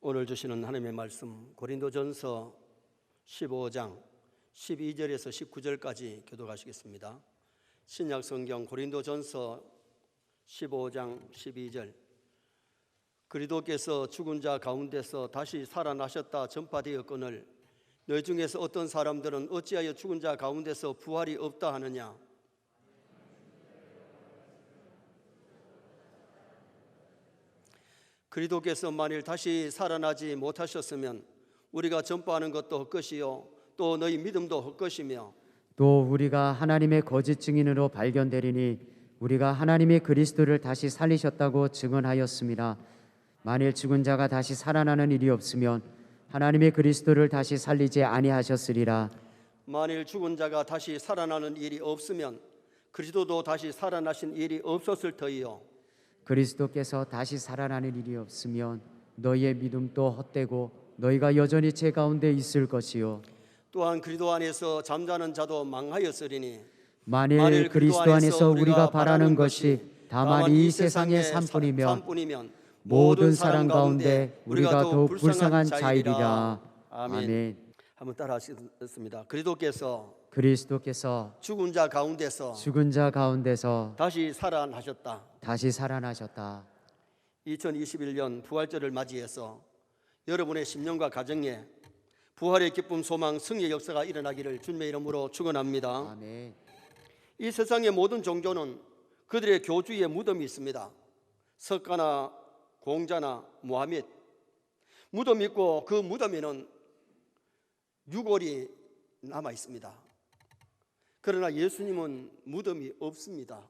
오늘 주시는 하나님의 말씀 고린도전서 15장 12절에서 19절까지 교독하시겠습니다. 신약 성경 고린도전서 15장 12절. 그리스도께서 죽은 자 가운데서 다시 살아나셨다 전파되었거늘 너희 중에서 어떤 사람들은 어찌하여 죽은 자 가운데서 부활이 없다 하느냐. 그리스도께서 만일 다시 살아나지 못하셨으면 우리가 전파하는 것도 헛것이요 또 너희 믿음도 헛것이며 또 우리가 하나님의 거짓 증인으로 발견되리니 우리가 하나님의 그리스도를 다시 살리셨다고 증언하였습니다. 만일 죽은 자가 다시 살아나는 일이 없으면 하나님의 그리스도를 다시 살리지 아니하셨으리라. 만일 죽은 자가 다시 살아나는 일이 없으면 그리스도도 다시 살아나신 일이 없었을 터이요 그리스도께서 다시 살아나는 일이 없으면 너희의 믿음도 헛되고 너희가 여전히 죄 가운데 있을 것이요 또한 그리스도 안에서 잠자는 자도 망하였으리니 만일 그리스도 안에서 우리가 바라는 것이 다만 이 세상의 삶뿐이면 모든 사람 가운데 우리가 더욱 불쌍한 자이리라. 아멘. 한번 따라 하시겠습니다. 그리스도께서 죽은 자 가운데서 다시 살아나셨다. 2021년 부활절을 맞이해서 여러분의 심령과 가정에 부활의 기쁨, 소망, 승리의 역사가 일어나기를 주님의 이름으로 축원합니다. 아멘. 이 세상의 모든 종교는 그들의 교주의 무덤이 있습니다. 석가나 공자나 모하멧 무덤이 있고 그 무덤에는 유골이 남아 있습니다. 그러나 예수님은 무덤이 없습니다.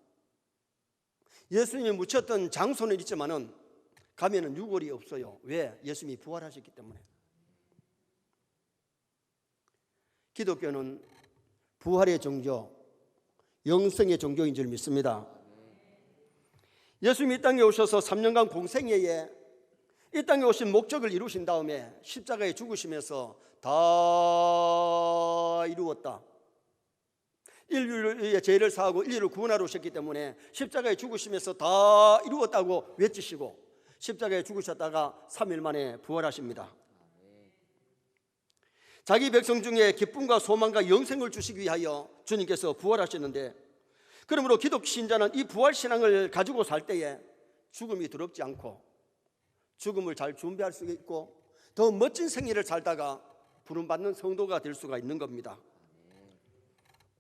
예수님이 묻혔던 장소는 있지만은 가면은 유골이 없어요. 왜? 예수님이 부활하셨기 때문에. 기독교는 부활의 종교, 영생의 종교인 줄 믿습니다. 예수님이 이 땅에 오셔서 3년간 공생애에 이 땅에 오신 목적을 이루신 다음에 십자가에 죽으시면서 다 이루었다. 인류의 죄를 사하고 인류를 구원하러 오셨기 때문에 십자가에 죽으시면서 다 이루었다고 외치시고 십자가에 죽으셨다가 3일 만에 부활하십니다. 자기 백성 중에 기쁨과 소망과 영생을 주시기 위하여 주님께서 부활하셨는데, 그러므로 기독 신자는 이 부활신앙을 가지고 살 때에 죽음이 두렵지 않고 죽음을 잘 준비할 수 있고 더 멋진 생애를 살다가 부름받는 성도가 될 수가 있는 겁니다.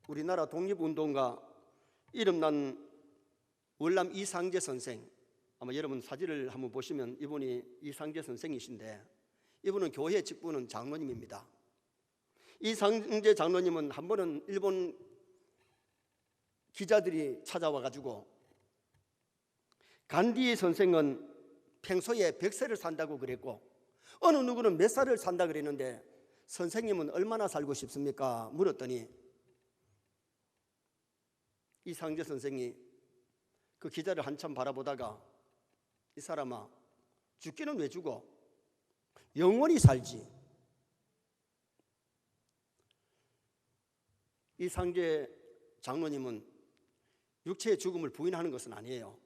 우리나라 독립운동가 이름난 월남 이상재 선생, 아마 여러분 사진을 한번 보시면 이분이 이상재 선생이신데, 이분은 교회 직분은 장로님입니다. 이상재 장로님은 한 번은 일본 기자들이 찾아와 가지고 간디 선생은 평소에 100세를 산다고 그랬고 어느 누구는 몇 살을 산다 그랬는데 선생님은 얼마나 살고 싶습니까? 물었더니 이상재 선생이 그 기자를 한참 바라보다가 이 사람아, 죽기는 왜 죽어? 영원히 살지. 이상재 장로님은 육체의 죽음을 부인하는 것은 아니에요.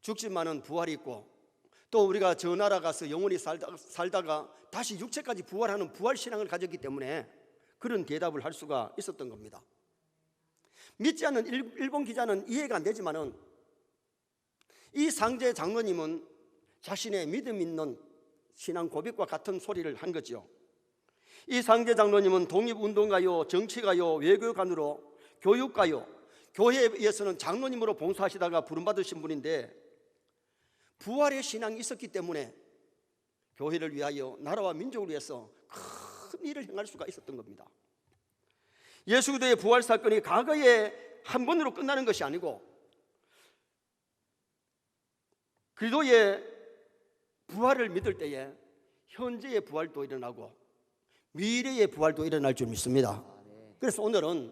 죽지만은 부활이 있고 또 우리가 저 나라 가서 영원히 살다가 다시 육체까지 부활하는 부활신앙을 가졌기 때문에 그런 대답을 할 수가 있었던 겁니다. 믿지 않는 일본 기자는 이해가 안 되지만은 이 상재 장로님은 자신의 믿음 있는 신앙 고백과 같은 소리를 한 거죠. 이 상재 장로님은 독립운동가요, 정치가요, 외교관으로 교육가요, 교회에서는 장로님으로 봉사하시다가 부름받으신 분인데 부활의 신앙이 있었기 때문에 교회를 위하여 나라와 민족을 위해서 큰 일을 행할 수가 있었던 겁니다. 예수 그리스도의 부활 사건이 과거에 한 번으로 끝나는 것이 아니고 그리스도의 부활을 믿을 때에 현재의 부활도 일어나고 미래의 부활도 일어날 줄 믿습니다. 그래서 오늘은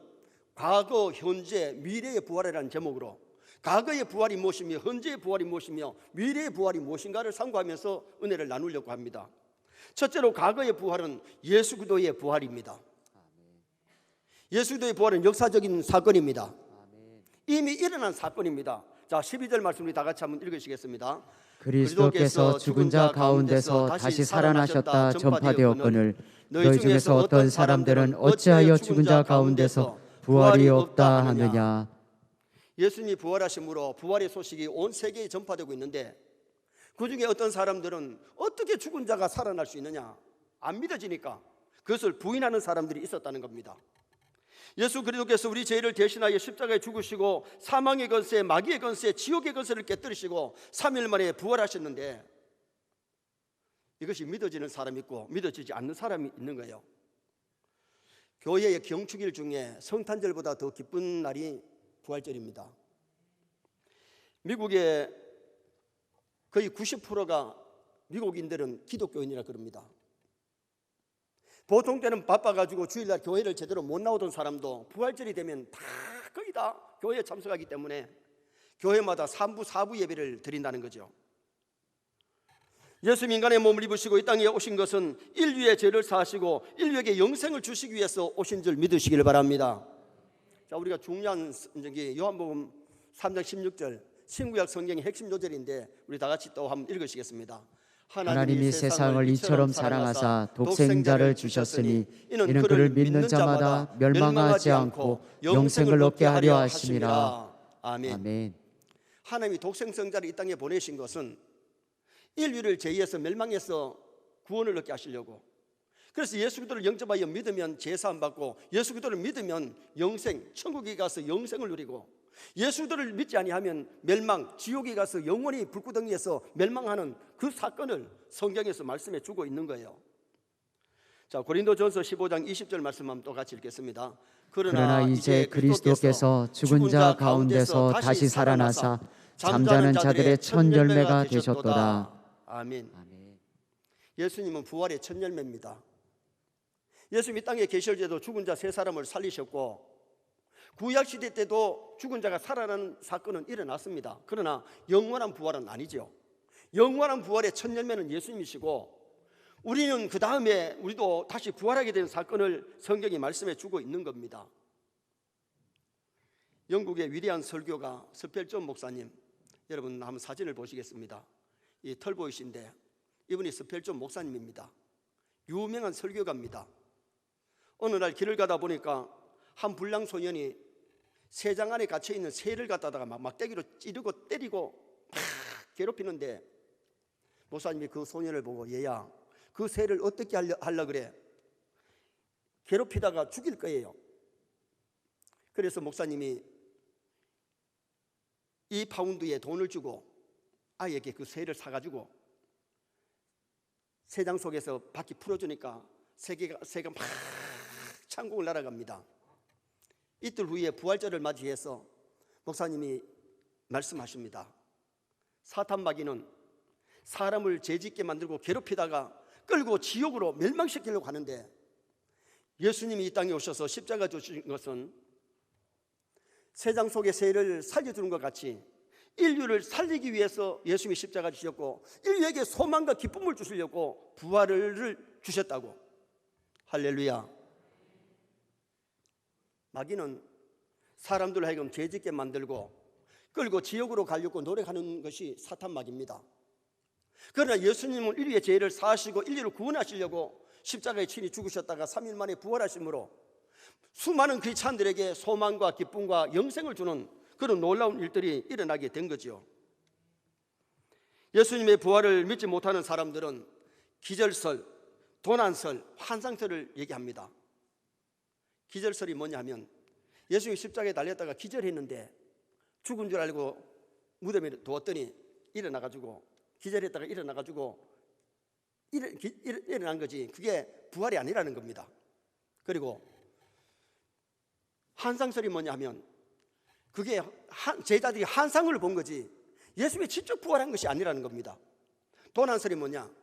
과거, 현재, 미래의 부활이라는 제목으로 과거의 부활이 무엇이며 현재의 부활이 무엇이며 미래의 부활이 무엇인가를 상고하면서 은혜를 나누려고 합니다. 첫째로 과거의 부활은 예수 그리스도의 부활입니다. 예수 그리스도의 부활은 역사적인 사건입니다. 이미 일어난 사건입니다. 자, 12절 말씀 우리 다 같이 한번 읽으시겠습니다. 그리스도께서 죽은 자 가운데서 다시 살아나셨다 전파되었거늘 너희 중에서 어떤 사람들은 어찌하여 죽은 자 가운데서 부활이 없다 하느냐. 예수님이 부활하심으로 부활의 소식이 온 세계에 전파되고 있는데 그 중에 어떤 사람들은 어떻게 죽은 자가 살아날 수 있느냐 안 믿어지니까 그것을 부인하는 사람들이 있었다는 겁니다. 예수 그리스도께서 우리 죄를 대신하여 십자가에 죽으시고 사망의 권세, 마귀의 권세, 지옥의 권세를 깨뜨리시고 3일 만에 부활하셨는데 이것이 믿어지는 사람이 있고 믿어지지 않는 사람이 있는 거예요. 교회의 경축일 중에 성탄절보다 더 기쁜 날이 부활절입니다. 미국의 거의 90%가 미국인들은 기독교인이라 그럽니다. 보통 때는 바빠가지고 주일날 교회를 제대로 못 나오던 사람도 부활절이 되면 다 거의 다 교회에 참석하기 때문에 교회마다 3부 4부 예배를 드린다는 거죠. 예수 인간의 몸을 입으시고 이 땅에 오신 것은 인류의 죄를 사하시고 인류에게 영생을 주시기 위해서 오신 줄 믿으시길 바랍니다. 자, 우리가 중요한 요한복음 3장 16절 신구약 성경의 핵심 요절인데 우리 다 같이 또 한번 읽으시겠습니다. 하나님이 세상을 이처럼 사랑하사 독생자를 주셨으니 이는 그를 믿는 자마다 멸망하지 않고 영생을 얻게 하려 하심이라. 아멘. 하나님이 독생자를 이 땅에 보내신 것은 인류를 죄에서 멸망해서 구원을 얻게 하시려고. 그래서 예수 그리스도를 영접하여 믿으면 죄 사함 받고 예수 그리스도를 믿으면 영생, 천국에 가서 영생을 누리고 예수 그리스도를 믿지 아니하면 멸망, 지옥에 가서 영원히 불구덩이에서 멸망하는 그 사건을 성경에서 말씀해 주고 있는 거예요. 자, 고린도전서 15장 20절 말씀 한번 또 같이 읽겠습니다. 그러나 이제 그리스도께서 죽은 자 가운데서 다시 살아나사 잠자는 자들의 첫 열매가 되셨도다. 아멘. 예수님은 부활의 첫 열매입니다. 예수님이 땅에 계실 때도 죽은 자 세 사람을 살리셨고 구약시대 때도 죽은 자가 살아나는 사건은 일어났습니다. 그러나 영원한 부활은 아니죠. 영원한 부활의 첫 열매는 예수님이시고 우리는 그 다음에 우리도 다시 부활하게 된 사건을 성경이 말씀해 주고 있는 겁니다. 영국의 위대한 설교가 스펠존 목사님, 여러분 한번 사진을 보시겠습니다. 이 털 보이신데 이분이 스펠존 목사님입니다. 유명한 설교가입니다. 어느 날 길을 가다 보니까 한 불량 소년이 새장 안에 갇혀있는 새를 갖다가 막대기로 찌르고 때리고 막 괴롭히는데 목사님이 그 소년을 보고 얘야 그 새를 어떻게 하려 그래? 괴롭히다가 죽일 거예요. 그래서 목사님이 2파운드의 돈을 주고 아이에게 그 새를 사가지고 새장 속에서 바퀴 풀어주니까 새가 막 창공을 날아갑니다. 이틀 후에 부활절을 맞이해서 목사님이 말씀하십니다. 사탄 마귀는 사람을 죄짓게 만들고 괴롭히다가 끌고 지옥으로 멸망시키려고 하는데 예수님이 이 땅에 오셔서 십자가 주신 것은 새장 속의 새를 살려주는 것 같이 인류를 살리기 위해서 예수님이 십자가 지셨고 인류에게 소망과 기쁨을 주시려고 부활을 주셨다고. 할렐루야. 마귀는 사람들을 하여금 죄짓게 만들고 끌고 지옥으로 가려고 노력하는 것이 사탄 마귀입니다. 그러나 예수님은 인류의 죄를 사하시고 인류를 구원하시려고 십자가에 친히 죽으셨다가 3일 만에 부활하심으로 수많은 크리스찬들에게 소망과 기쁨과 영생을 주는 그런 놀라운 일들이 일어나게 된 거죠. 예수님의 부활을 믿지 못하는 사람들은 기절설, 도난설, 환상설을 얘기합니다. 기절설이 뭐냐 하면 예수님이 십자가에 달렸다가 기절했는데 죽은 줄 알고 무덤에 두었더니 일어나가지고 기절했다가 일어나가지고 일어난 거지 그게 부활이 아니라는 겁니다. 그리고 환상설이 뭐냐 하면 그게 제자들이 환상을 본 거지 예수님이 직접 부활한 것이 아니라는 겁니다. 도난설이 뭐냐,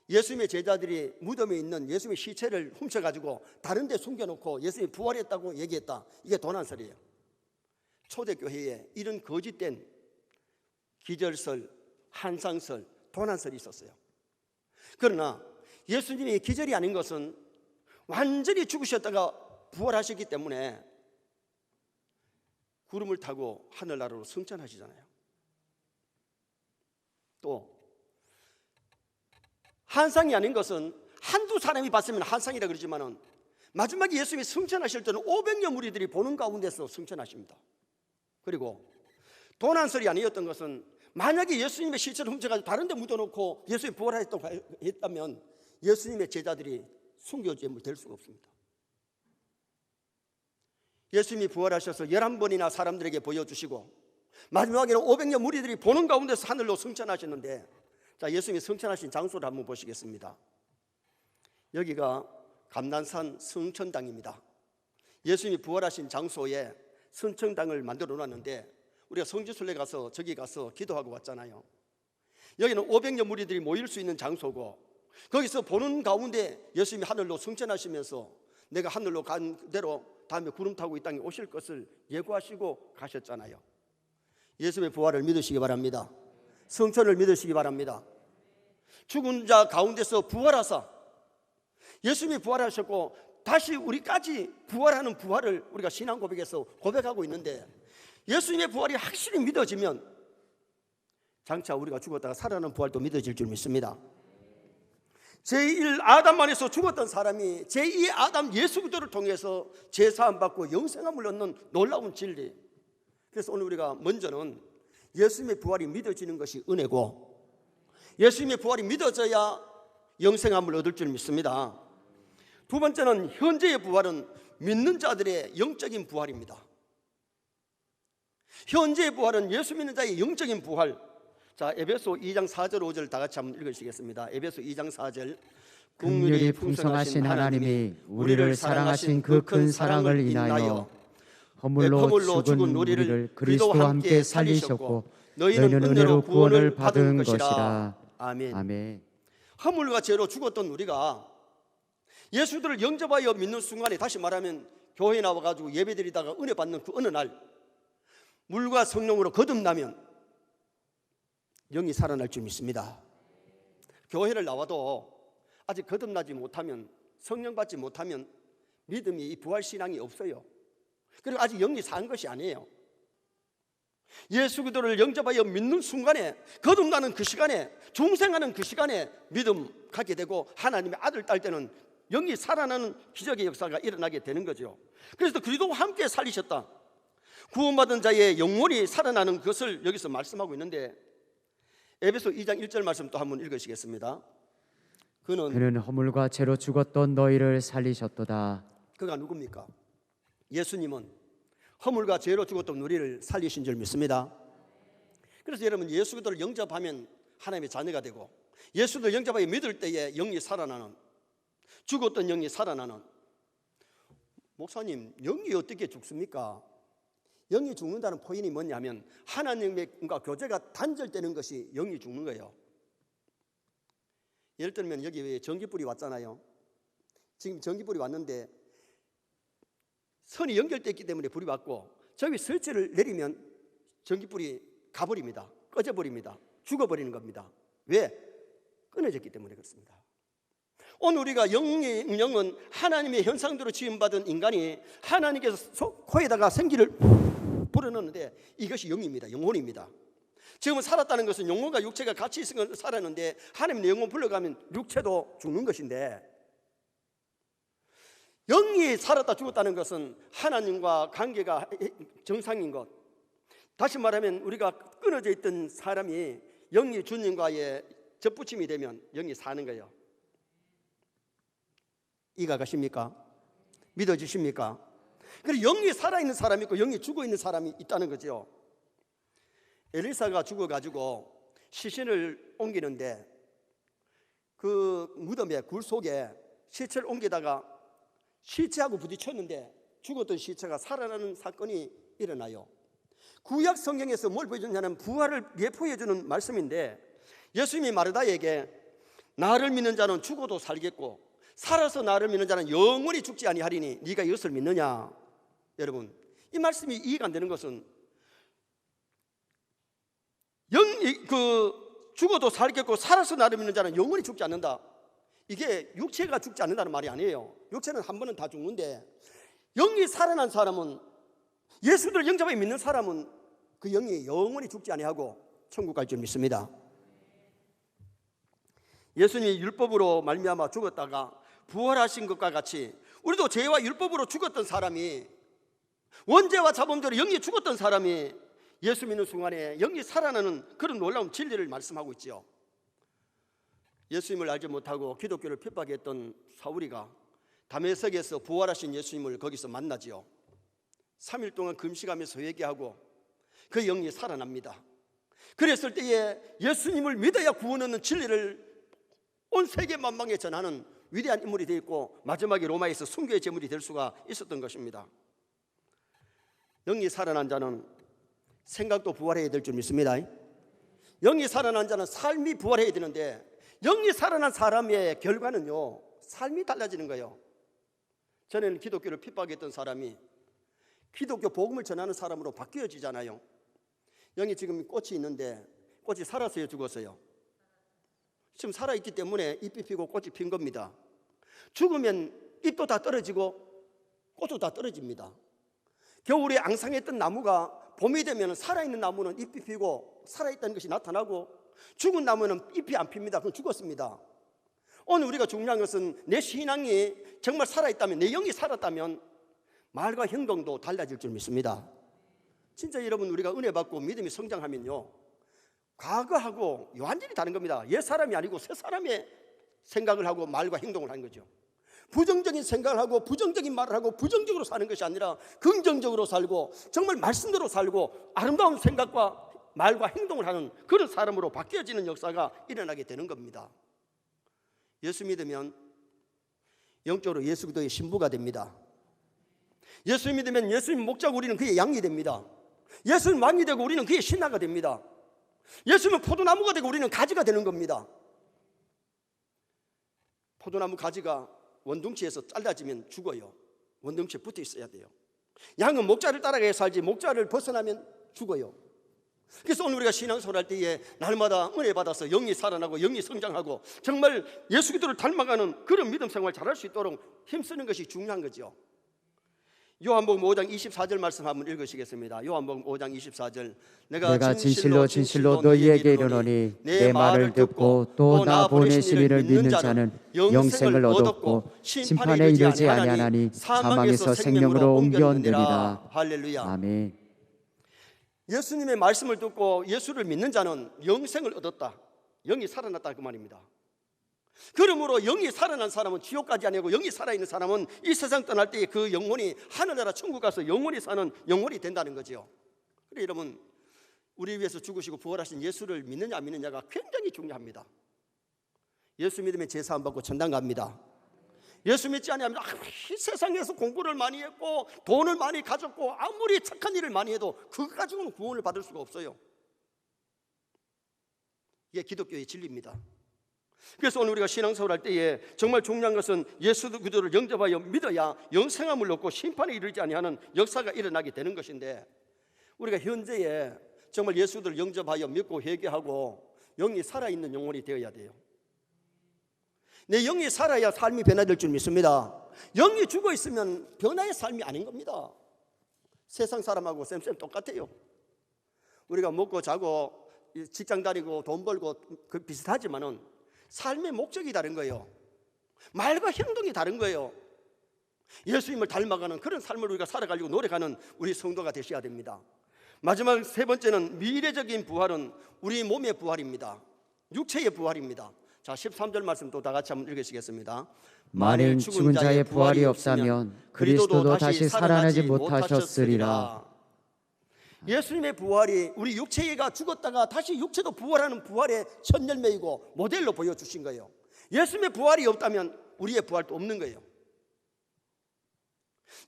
예수님의 제자들이 무덤에 있는 예수님의 시체를 훔쳐가지고 다른 데 숨겨놓고 예수님이 부활했다고 얘기했다. 이게 도난설이에요. 초대교회에 이런 거짓된 기절설, 환상설, 도난설이 있었어요. 그러나 예수님이 기절이 아닌 것은 완전히 죽으셨다가 부활하셨기 때문에 구름을 타고 하늘나라로 승천하시잖아요. 또 한상이 아닌 것은 한두 사람이 봤으면 한상이라 그러지만은 마지막에 예수님이 승천하실 때는 500여 무리들이 보는 가운데서 승천하십니다. 그리고 도난설이 아니었던 것은 만약에 예수님의 시체를 훔쳐가지고 다른 데 묻어놓고 예수님이 부활했다면 예수님의 제자들이 순교죄물 될 수가 없습니다. 예수님이 부활하셔서 11번이나 사람들에게 보여주시고 마지막에는 500여 무리들이 보는 가운데서 하늘로 승천하셨는데, 자, 예수님이 승천하신 장소를 한번 보시겠습니다. 여기가 감난산 승천당입니다. 예수님이 부활하신 장소에 승천당을 만들어 놨는데 우리가 성지순례 가서 저기 가서 기도하고 왔잖아요. 여기는 500여 무리들이 모일 수 있는 장소고, 거기서 보는 가운데 예수님이 하늘로 승천하시면서 내가 하늘로 간 대로 다음에 구름 타고 이 땅에 오실 것을 예고하시고 가셨잖아요. 예수님의 부활을 믿으시기 바랍니다. 승천을 믿으시기 바랍니다. 죽은 자 가운데서 부활하사 예수님이 부활하셨고 다시 우리까지 부활하는 부활을 우리가 신앙 고백에서 고백하고 있는데, 예수님의 부활이 확실히 믿어지면 장차 우리가 죽었다가 살아나는 부활도 믿어질 줄 믿습니다. 제1 아담 안에서 죽었던 사람이 제2 아담 예수 그리스도를 통해서 제사함 받고 영생함을 얻는 놀라운 진리. 그래서 오늘 우리가 먼저는 예수님의 부활이 믿어지는 것이 은혜고, 예수님의 부활이 믿어져야 영생함을 얻을 줄 믿습니다. 두 번째는 현재의 부활은 믿는 자들의 영적인 부활입니다. 현재의 부활은 예수 믿는 자의 영적인 부활. 자, 에베소 2장 4절 5절 다 같이 한번 읽으시겠습니다. 에베소 2장 4절. 긍휼이 풍성하신 하나님이 우리를 사랑하신 그 큰 사랑을 인하여 허물로 죽은 우리를 그리스도와 함께 살리셨고 너희는 은혜로 구원을 받은 것이라. 아멘. 아멘. 허물과 죄로 죽었던 우리가 예수들을 영접하여 믿는 순간에, 다시 말하면 교회에 나와가지고 예배드리다가 은혜 받는 그 어느 날 물과 성령으로 거듭나면 영이 살아날 줄 믿습니다. 교회를 나와도 아직 거듭나지 못하면, 성령 받지 못하면 믿음이, 이 부활신앙이 없어요. 그리고 아직 영이 산 것이 아니에요. 예수 그리스도를 영접하여 믿는 순간에, 거듭나는 그 시간에, 중생하는 그 시간에 믿음 갖게 되고 하나님의 아들, 딸 때는 영이 살아나는 기적의 역사가 일어나게 되는 거죠. 그래서 그리스도와 함께 살리셨다. 구원받은 자의 영혼이 살아나는 것을 여기서 말씀하고 있는데, 에베소 2장 1절 말씀 또 한번 읽으시겠습니다. 그는 허물과 죄로 죽었던 너희를 살리셨도다. 그가 누굽니까? 예수님은 허물과 죄로 죽었던 우리를 살리신 줄 믿습니다. 그래서 여러분, 예수 그리스도를 영접하면 하나님의 자녀가 되고, 예수를 영접하여 믿을 때에 영이 살아나는, 죽었던 영이 살아나는. 목사님, 영이 어떻게 죽습니까? 영이 죽는다는 포인이 뭐냐면 하나님과 교제가 단절되는 것이 영이 죽는 거예요. 예를 들면 여기 전기불이 왔잖아요. 지금 전기불이 왔는데 선이 연결됐기 때문에 불이 왔고, 저기 스위치를 내리면 전기불이 가버립니다. 꺼져버립니다. 죽어버리는 겁니다. 왜? 끊어졌기 때문에 그렇습니다. 오늘 우리가 영은 하나님의 형상대로 지음받은 인간이 하나님께서 코에다가 생기를 불어넣는데 이것이 영입니다. 영혼입니다. 지금은 살았다는 것은 영혼과 육체가 같이 있으면 살았는데, 하나님의 영혼 불러가면 육체도 죽는 것인데, 영이 살았다 죽었다는 것은 하나님과 관계가 정상인 것. 다시 말하면 우리가 끊어져 있던 사람이 영이 주님과의 접붙임이 되면 영이 사는 거예요. 이해가 가십니까? 믿어지십니까? 그리고 영이 살아있는 사람이 있고 영이 죽어있는 사람이 있다는 거죠. 엘리사가 죽어가지고 시신을 옮기는데 그 무덤에, 굴 속에 시체를 옮기다가 시체하고 부딪혔는데 죽었던 시체가 살아나는 사건이 일어나요. 구약 성경에서 뭘 보여주냐면 부활을 예포해주는 말씀인데, 예수님이 마르다에게 나를 믿는 자는 죽어도 살겠고 살아서 나를 믿는 자는 영원히 죽지 아니하리니 네가 이것을 믿느냐. 여러분, 이 말씀이 이해가 안 되는 것은 죽어도 살겠고 살아서 나를 믿는 자는 영원히 죽지 않는다. 이게 육체가 죽지 않는다는 말이 아니에요. 육체는 한 번은 다 죽는데, 영이 살아난 사람은, 예수를 영접하여 믿는 사람은 그 영이 영원히 죽지 아니하고 천국 갈 줄 믿습니다. 예수님이 율법으로 말미암아 죽었다가 부활하신 것과 같이 우리도 죄와 율법으로 죽었던 사람이, 원죄와 자범죄로 영이 죽었던 사람이 예수 믿는 순간에 영이 살아나는 그런 놀라운 진리를 말씀하고 있지요. 예수님을 알지 못하고 기독교를 핍박했던 사울이가 다메섹에서 부활하신 예수님을 거기서 만나지요. 3일 동안 금식하면서 회개하고 그 영이 살아납니다. 그랬을 때에 예수님을 믿어야 구원 얻는 진리를 온 세계 만방에 전하는 위대한 인물이 되어 있고, 마지막에 로마에서 순교의 제물이 될 수가 있었던 것입니다. 영이 살아난 자는 생각도 부활해야 될 줄 믿습니다. 영이 살아난 자는 삶이 부활해야 되는데, 영이 살아난 사람의 결과는요, 삶이 달라지는 거예요. 전에는 기독교를 핍박했던 사람이 기독교 복음을 전하는 사람으로 바뀌어지잖아요. 영이 지금 꽃이 있는데 꽃이 살았어요, 죽었어요? 지금 살아있기 때문에 잎이 피고 꽃이 핀 겁니다. 죽으면 잎도 다 떨어지고 꽃도 다 떨어집니다. 겨울에 앙상했던 나무가 봄이 되면 살아있는 나무는 잎이 피고 살아있다는 것이 나타나고, 죽은 나무는 잎이 안 핍니다. 그건 죽었습니다. 오늘 우리가 중요한 것은 내 신앙이 정말 살아있다면, 내 영이 살았다면 말과 행동도 달라질 줄 믿습니다. 진짜 여러분, 우리가 은혜 받고 믿음이 성장하면요, 과거하고 완전히 다른 겁니다. 옛 사람이 아니고 새 사람의 생각을 하고 말과 행동을 하는 거죠. 부정적인 생각을 하고 부정적인 말을 하고 부정적으로 사는 것이 아니라 긍정적으로 살고 정말 말씀대로 살고 아름다운 생각과 말과 행동을 하는 그런 사람으로 바뀌어지는 역사가 일어나게 되는 겁니다. 예수 믿으면 영적으로 예수 그리스도의 신부가 됩니다. 예수 믿으면 예수님 목자고 우리는 그의 양이 됩니다. 예수님 왕이 되고 우리는 그의 신하가 됩니다. 예수님은 포도나무가 되고 우리는 가지가 되는 겁니다. 포도나무 가지가 원둥치에서 잘라지면 죽어요. 원둥치에 붙어 있어야 돼요. 양은 목자를 따라가야 살지 목자를 벗어나면 죽어요. 그래서 오늘 우리가 신앙생활 할 때에 날마다 은혜 받아서 영이 살아나고 영이 성장하고 정말 예수 그리스도를 닮아가는 그런 믿음 생활 잘할 수 있도록 힘쓰는 것이 중요한 거죠. 요한복음 5장 24절 말씀 한번 읽으시겠습니다. 요한복음 5장 24절. 내가 진실로 너희에게 이르노니 내 말을 듣고 또 나 보내신 이를 믿는 자는 영생을 얻었고 심판에 이르지 아니하나니 사망에서 생명으로 옮겨내리라. 할렐루야. 아멘. 예수님의 말씀을 듣고 예수를 믿는 자는 영생을 얻었다, 영이 살아났다 그 말입니다. 그러므로 영이 살아난 사람은 지옥까지 아니고 영이 살아있는 사람은 이 세상 떠날 때에 그 영혼이 하늘나라 천국 가서 영원히 사는 영혼이 된다는 거죠. 그래 여러분, 우리 위해서 죽으시고 부활하신 예수를 믿느냐 안 믿느냐가 굉장히 중요합니다. 예수 믿으면 제사 안 받고 천당 갑니다. 예수 믿지 않으면 이 세상에서 공부를 많이 했고 돈을 많이 가졌고 아무리 착한 일을 많이 해도 그거 가지고는 구원을 받을 수가 없어요. 이게 기독교의 진리입니다. 그래서 오늘 우리가 신앙생활 할 때에 정말 중요한 것은 예수 그리스도를 영접하여 믿어야 영생함을 얻고 심판에 이르지 아니하는 역사가 일어나게 되는 것인데, 우리가 현재에 정말 예수를 영접하여 믿고 회개하고 영이 살아있는 영혼이 되어야 돼요. 내 영이 살아야 삶이 변화될 줄 믿습니다. 영이 죽어 있으면 변화의 삶이 아닌 겁니다. 세상 사람하고 쌤 똑같아요. 우리가 먹고 자고 직장 다니고 돈 벌고 그 비슷하지만은 삶의 목적이 다른 거예요. 말과 행동이 다른 거예요. 예수님을 닮아가는 그런 삶을 우리가 살아가려고 노력하는 우리 성도가 되셔야 됩니다. 마지막 세 번째는 미래적인 부활은 우리 몸의 부활입니다. 육체의 부활입니다. 자, 13절 말씀 또 다 같이 한번 읽으시겠습니다. 만일 죽은 자의 부활이 없다면 그리스도도 다시 살아나지 못하셨으리라. 예수님의 부활이 우리 육체가 죽었다가 다시 육체도 부활하는 부활의 첫 열매이고 모델로 보여주신 거예요. 예수님의 부활이 없다면 우리의 부활도 없는 거예요.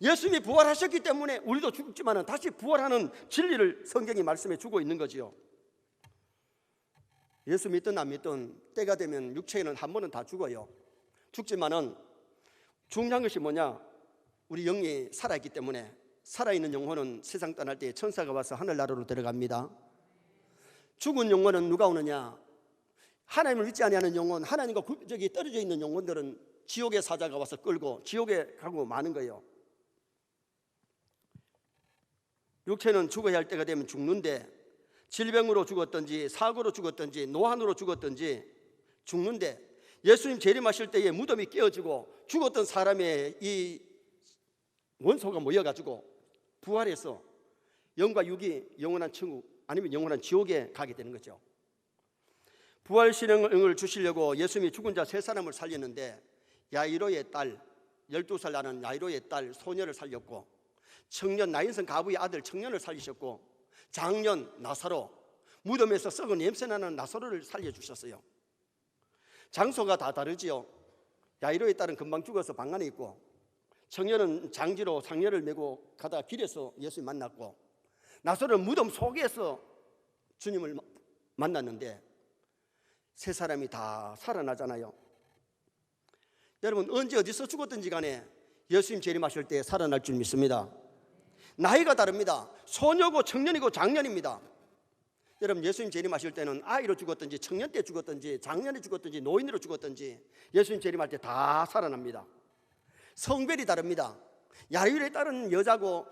예수님이 부활하셨기 때문에 우리도 죽지만 다시 부활하는 진리를 성경이 말씀해 주고 있는 거지요. 예수 믿든 안 믿든 때가 되면 육체는 한 번은 다 죽어요. 죽지만은 중요한 것이 뭐냐, 우리 영이 살아있기 때문에 살아있는 영혼은 세상 떠날 때 천사가 와서 하늘나라로 들어갑니다. 죽은 영혼은 누가 오느냐, 하나님을 믿지 아니하는 영혼, 하나님과 저기 떨어져 있는 영혼들은 지옥의 사자가 와서 끌고 지옥에 가고 마는 거예요. 육체는 죽어야 할 때가 되면 죽는데, 질병으로 죽었든지 사고로 죽었든지 노환으로 죽었든지 죽는데, 예수님 재림하실 때에 무덤이 깨어지고 죽었던 사람의 이 원소가 모여가지고 부활해서 영과 육이 영원한 천국 아니면 영원한 지옥에 가게 되는 거죠. 부활신앙을 주시려고 예수님이 죽은 자 세 사람을 살렸는데 야이로의 딸 12살 나는 야이로의 딸 소녀를 살렸고, 청년 나인성 가부의 아들 청년을 살리셨고, 장년 나사로 무덤에서 썩은 냄새나는 나사로를 살려주셨어요. 장소가 다 다르지요. 야이로의 딸은 금방 죽어서 방 안에 있고, 청년은 장지로 상여를 메고 가다가 길에서 예수님 만났고, 나사로는 무덤 속에서 주님을 만났는데 세 사람이 다 살아나잖아요. 여러분, 언제 어디서 죽었든지 간에 예수님 재림하실 때 살아날 줄 믿습니다. 나이가 다릅니다. 소녀고 청년이고 장년입니다. 여러분, 예수님 재림하실 때는 아이로 죽었든지 청년 때 죽었든지 장년에 죽었든지 노인으로 죽었든지 예수님 재림할 때 다 살아납니다. 성별이 다릅니다. 야이로에 따른 여자고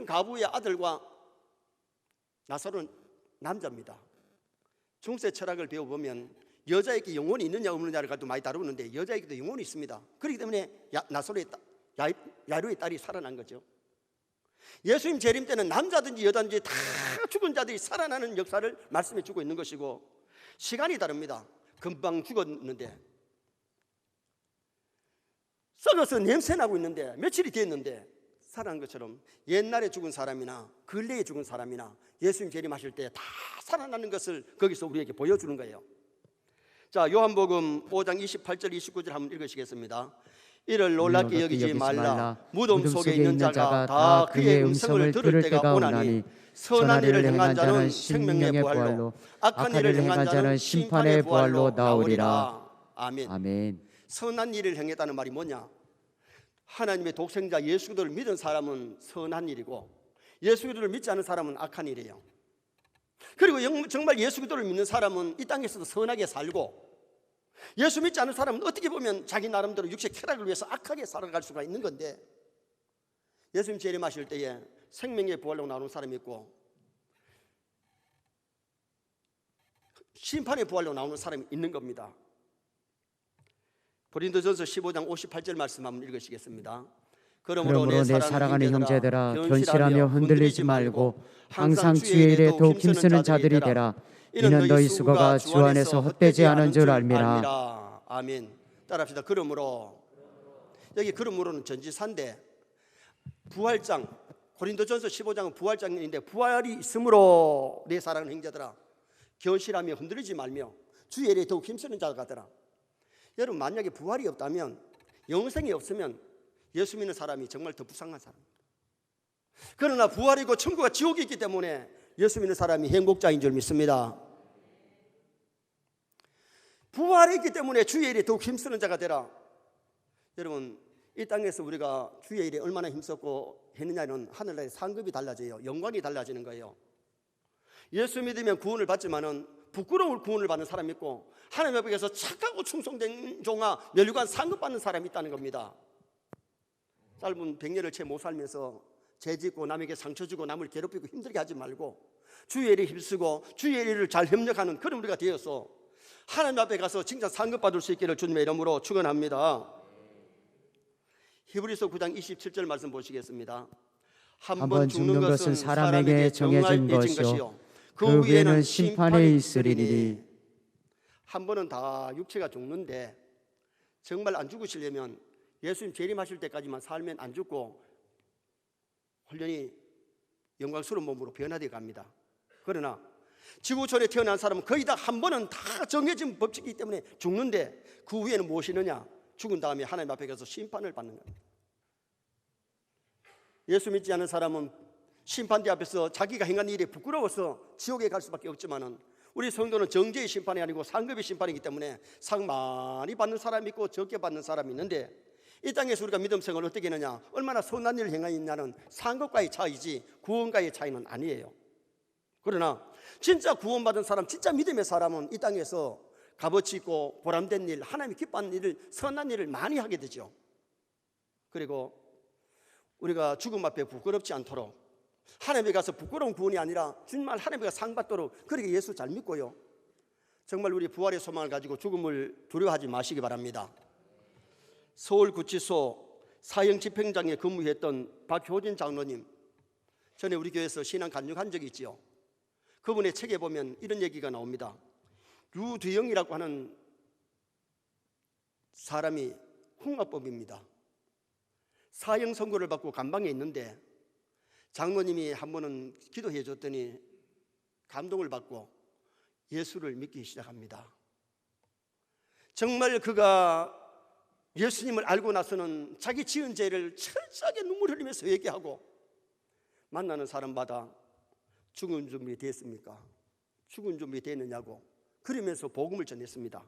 가부의 아들과 나사로는 남자입니다. 중세 철학을 배워보면 여자에게 영혼이 있느냐 없느냐를 가지고 많이 다루는데 여자에게도 영혼이 있습니다. 그렇기 때문에 야이로의 딸이 살아난 거죠. 예수님 재림 때는 남자든지 여자든지 다 죽은 자들이 살아나는 역사를 말씀해 주고 있는 것이고, 시간이 다릅니다. 금방 죽었는데 썩어서 냄새나고 있는데 며칠이 됐는데 살아난 것처럼 옛날에 죽은 사람이나 근래에 죽은 사람이나 예수님 재림하실 때 다 살아나는 것을 거기서 우리에게 보여주는 거예요. 자, 요한복음 5장 28절 29절 한번 읽으시겠습니다. 이를 놀랍게 여기지 말라. 무덤 속에 있는 자가 다 그의 음성을 들을 때가 오나니 선한 일을 행한 자는 생명의 부활로, 악한 일을 행한 자는 심판의 부활로 나오리라. 아멘. 아멘. 선한 일을 행했다는 말이 뭐냐? 하나님의 독생자 예수 그리스도를 믿은 사람은 선한 일이고, 예수 그리스도를 믿지 않은 사람은 악한 일이에요. 그리고 정말 예수 그리스도를 믿는 사람은 이 땅에서도 선하게 살고, 예수 믿지 않은 사람은 어떻게 보면 자기 나름대로 육체 쾌락을 위해서 악하게 살아갈 수가 있는 건데, 예수님 재림하실 때에 생명의 부활로 나오는 사람이 있고 심판의 부활로 나오는 사람이 있는 겁니다. 고린도전서 15장 58절 말씀 한번 읽으시겠습니다. 그러므로 내 사랑하는 형제들아, 견실하며 흔들리지 말고 항상 주의 일에 더욱 힘쓰는 자들이 되라. 이는 너희 수고가 주 안에서 헛되지 않은 줄 알미라. 아멘. 따라합시다. 그러므로. 여기 그러므로는 전지사인데, 부활장, 고린도전서 15장은 부활장인데, 부활이 있으므로 내 사랑하는 형제들아 견실하며 흔들리지 말며 주의 일에 더욱 힘쓰는 자가 되라. 여러분, 만약에 부활이 없다면, 영생이 없으면 예수 믿는 사람이 정말 더 불쌍한 사람입니다. 그러나 부활이고 천국과 지옥이 있기 때문에 예수 믿는 사람이 행복자인 줄 믿습니다. 부활이 있기 때문에 주의 일에 더욱 힘쓰는 자가 되라. 여러분, 이 땅에서 우리가 주의 일에 얼마나 힘썼고 했느냐는 하늘나라의 상급이 달라져요. 영광이 달라지는 거예요. 예수 믿으면 구원을 받지만은 부끄러울 구원을 받는 사람이 있고, 하나님 앞에서 착하고 충성된 종아 멸류관 상급받는 사람이 있다는 겁니다. 짧은 100년을 채 못 살면서 죄짓고 남에게 상처 주고 남을 괴롭히고 힘들게 하지 말고 주의 일에 힘쓰고 주의 일을 잘 협력하는 그런 우리가 되어서 하나님 앞에 가서 진짜 상급받을 수 있기를 주님의 이름으로 축원합니다. 히브리서 9장 27절 말씀 보시겠습니다. 한 번 죽는 것은 사람에게 정해진 것이요 그 위에는 심판이 있으리니. 한 번은 다 육체가 죽는데 정말 안 죽으시려면 예수님 재림하실 때까지만 살면 안 죽고 홀연히 영광스러운 몸으로 변화되어 갑니다. 그러나 지구촌에 태어난 사람은 거의 다 한 번은 다 정해진 법칙이기 때문에 죽는데, 그 위에는 무엇이느냐? 죽은 다음에 하나님 앞에 가서 심판을 받는 겁니다. 예수 믿지 않은 사람은 심판대 앞에서 자기가 행한 일이 부끄러워서 지옥에 갈 수밖에 없지만은, 우리 성도는 정죄의 심판이 아니고 상급의 심판이기 때문에 상 많이 받는 사람이 있고 적게 받는 사람이 있는데, 이 땅에서 우리가 믿음 생활을 어떻게 하느냐? 얼마나 선한 일을 행하느냐는 상급과의 차이지 구원과의 차이는 아니에요. 그러나 진짜 구원받은 사람, 진짜 믿음의 사람은 이 땅에서 값어치 있고 보람된 일, 하나님이 기뻐하는 일을, 선한 일을 많이 하게 되죠. 그리고 우리가 죽음 앞에 부끄럽지 않도록, 하나님에 가서 부끄러운 구원이 아니라 정말 하나님에 가서 상 받도록 그렇게 예수 잘 믿고요, 정말 우리 부활의 소망을 가지고 죽음을 두려워하지 마시기 바랍니다. 서울구치소 사형집행장에 근무했던 박효진 장로님, 전에 우리 교회에서 신앙 간증한 적이 있지요. 그분의 책에 보면 이런 얘기가 나옵니다. 유두영이라고 하는 사람이 흉악범입니다. 사형 선고를 받고 감방에 있는데 장로님이 한 번은 기도해 줬더니 감동을 받고 예수를 믿기 시작합니다. 정말 그가 예수님을 알고 나서는 자기 지은 죄를 철저하게 눈물 흘리면서 회개하고 만나는 사람마다 죽은 준비 됐습니까? 죽은 준비 됐느냐고 그러면서 복음을 전했습니다.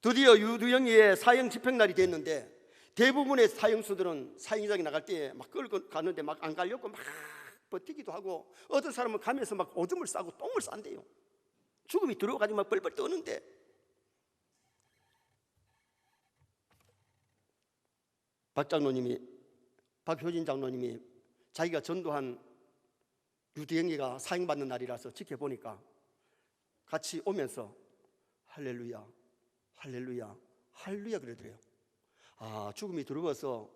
드디어 유두영이의 사형 집행날이 됐는데 대부분의 사형수들은 사형장에 나갈 때 막 끌고 가는데 막 안 가려고 막 버티기도 하고 어떤 사람은 가면서 막 오줌을 싸고 똥을 싼대요. 죽음이 들어가지고 막 뻘뻘 떠는데 박효진 장로님이 자기가 전도한 유두영이가 사형받는 날이라서 지켜보니까 같이 오면서 할렐루야 할렐루야 할렐루야 그러더래요. 아, 죽음이 들어와서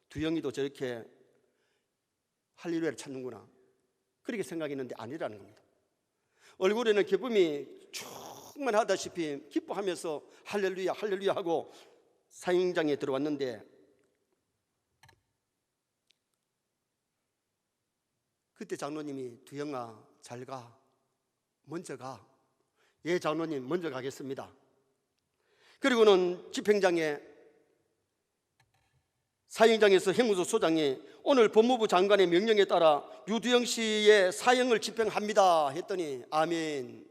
두영이도 저렇게 할렐루야를 찾는구나 그렇게 생각했는데 아니라는 겁니다. 얼굴에는 기쁨이 충만하다시피 기뻐하면서 할렐루야 할렐루야 하고 사형장에 들어왔는데 그때 장로님이 두영아 잘 가, 먼저 가. 예 장로님 먼저 가겠습니다. 그리고는 집행장에 사형장에서 행무소 소장이 오늘 법무부 장관의 명령에 따라 유두영 씨의 사형을 집행합니다 했더니 아멘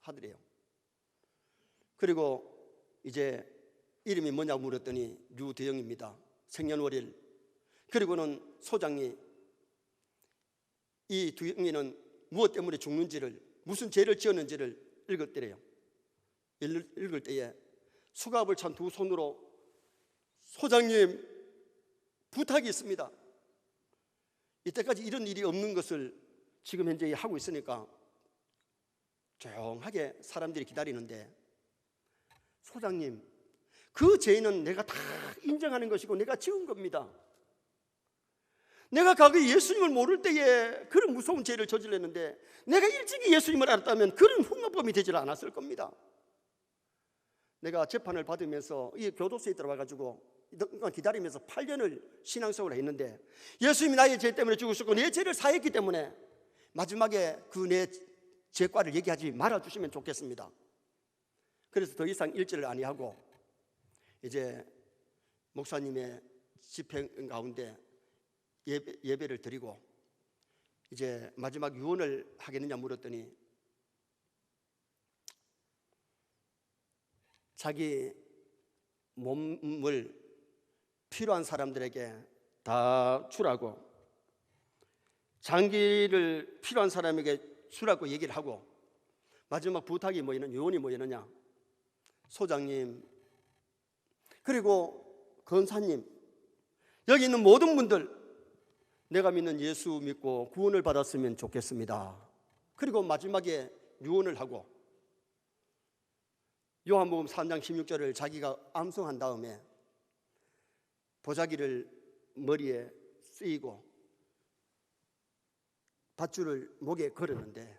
하더래요. 그리고 이제 이름이 뭐냐고 물었더니 유두영입니다. 생년월일. 그리고는 소장이 이 두영이는 무엇 때문에 죽는지를 무슨 죄를 지었는지를 읽었더래요. 읽을 때에 수갑을 찬 두 손으로 소장님 부탁이 있습니다. 이때까지 이런 일이 없는 것을 지금 현재 하고 있으니까 조용하게 사람들이 기다리는데 소장님 그 죄는 내가 다 인정하는 것이고 내가 지은 겁니다. 내가 과거에 예수님을 모를 때에 그런 무서운 죄를 저질렀는데 내가 일찍이 예수님을 알았다면 그런 흉악범이 되질 않았을 겁니다. 내가 재판을 받으면서 이 교도소에 들어와가지고 기다리면서 8년을 신앙생활을 했는데 예수님이 나의 죄 때문에 죽으셨고 내 죄를 사했기 때문에 마지막에 그 내 죄과를 얘기하지 말아주시면 좋겠습니다. 그래서 더 이상 일절을 아니하고 이제 목사님의 집행 가운데 예배를 드리고 이제 마지막 유언을 하겠느냐 물었더니 자기 몸을 필요한 사람들에게 다 주라고 장기를 필요한 사람에게 주라고 얘기를 하고 마지막 부탁이 뭐였느냐 유언이 뭐였느냐 소장님 그리고 권사님 여기 있는 모든 분들 내가 믿는 예수 믿고 구원을 받았으면 좋겠습니다. 그리고 마지막에 유언을 하고 요한복음 3장 16절을 자기가 암송한 다음에 보자기를 머리에 쓰이고 밧줄을 목에 걸었는데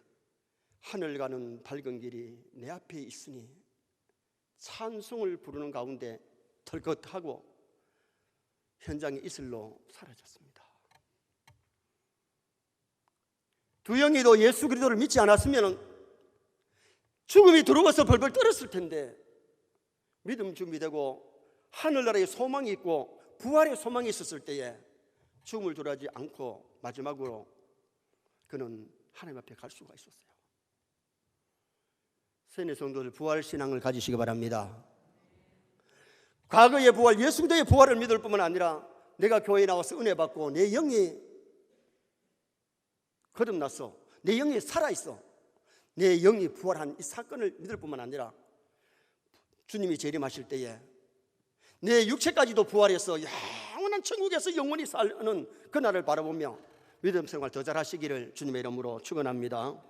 하늘 가는 밝은 길이 내 앞에 있으니 찬송을 부르는 가운데 털컥하고 현장에 이슬로 사라졌습니다. 두영이도 예수 그리스도를 믿지 않았으면 죽음이 들어와서 벌벌 떨었을 텐데 믿음 준비되고 하늘나라에 소망이 있고 부활의 소망이 있었을 때에 죽음을 두려워하지 않고 마지막으로 그는 하나님 앞에 갈 수가 있었어요. 세뇌 성도들 부활 신앙을 가지시기 바랍니다. 과거의 부활, 예수 그리스도의 부활을 믿을 뿐만 아니라 내가 교회에 나와서 은혜 받고 내 영이 거듭났어, 내 영이 살아있어, 내 영이 부활한 이 사건을 믿을 뿐만 아니라 주님이 재림하실 때에 내 육체까지도 부활해서 영원한 천국에서 영원히 사는 그날을 바라보며 믿음 생활 더 잘하시기를 주님의 이름으로 축원합니다.